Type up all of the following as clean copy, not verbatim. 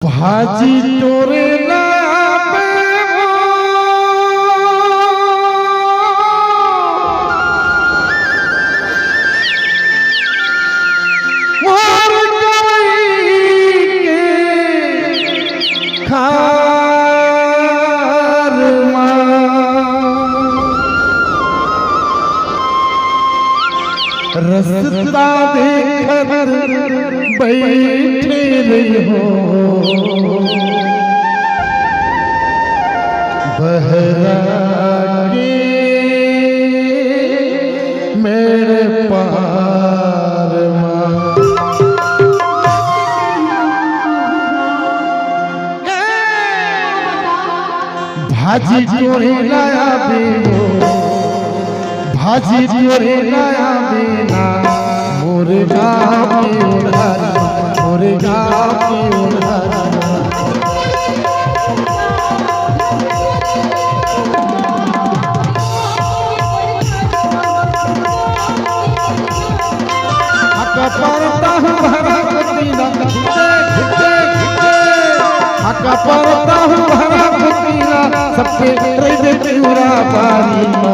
भाजी तोरे लाबे मोर गई के खार रसता देखत बैठे रही हो बहरा के मेरे पार भाजी तोरे लाया बेवो भाजी तोरे लाया बेना मोरे गाँव की उड़ारी मोरे गाँव की उड़ारी परता हूँ भरा पतीला हका परता हूँ भरा पतीला सबके दे पूरा पारी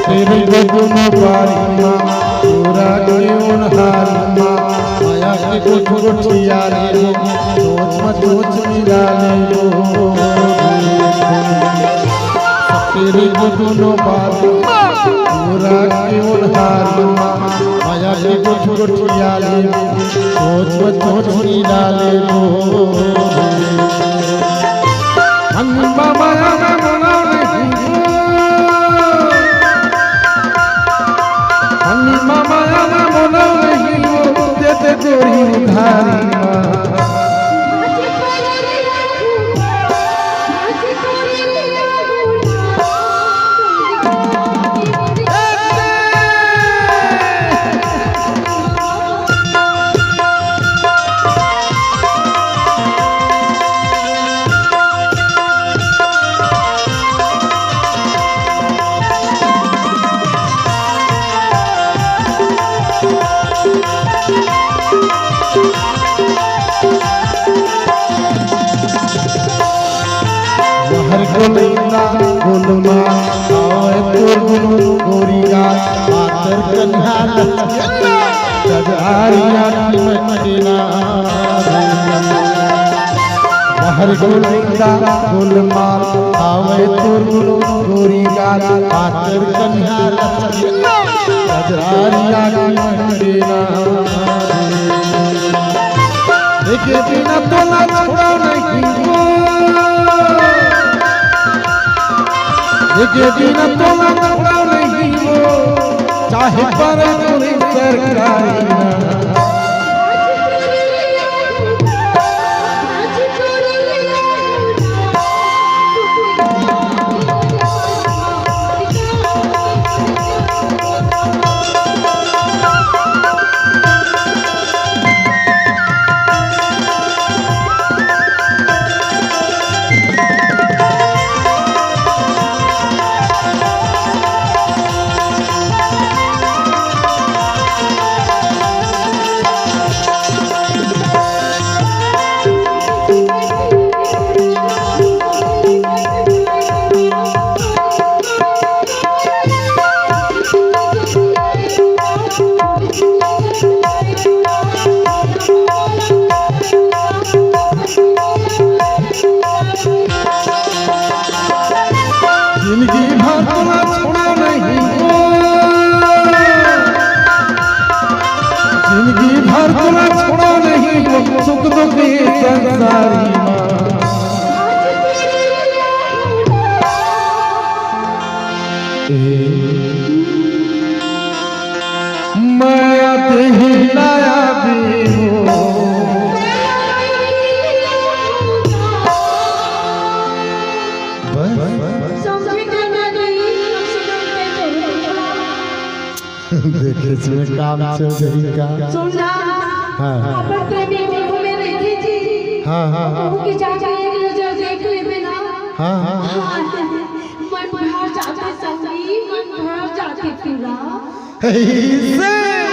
तेरे गुनो पारीमा पूरा क्यों हारीमा माया के कुछ गुठिया ले लो सोच मत सोच मिला ले लो तेरे गुनो पारीमा पूरा क्यों हारीमा माया के कुछ गुठिया ले लो सोच मत सोच मिला ले लो अन्मा माया ना मना मामा ना मोना नहीं हो देते गोरी उधारी हर गोलिंदा गोलमा आए तोर गुनो गोरिया आतर कन्हा जगारिया की मदीना हर गोलिंदा गोलमा आए तोर गुनो गोरिया आतर कन्हा जगारिया की मदीना देखे बिना तो ना छोड़ा नहीं ये दिन तो लगता नहीं हो चाहे पर कोई सरकारी जिंदगी भर तुम्हें छोड़ा नहीं हो जिंदगी भर तुम्हें छोड़ा नहीं हो सुख दुख की संसारी मैं ते ही लाया भी हो समझेगा नहीं देखे इसमें काम चौधरी का। सुनना हाँ अपन प्रेमी को घूमे रही थी। हाँ हाँ उनकी जाके एक नजर देख ले बिना हाँ हाँ मन भर जाके संगी मन भर जाके पीला ऐसे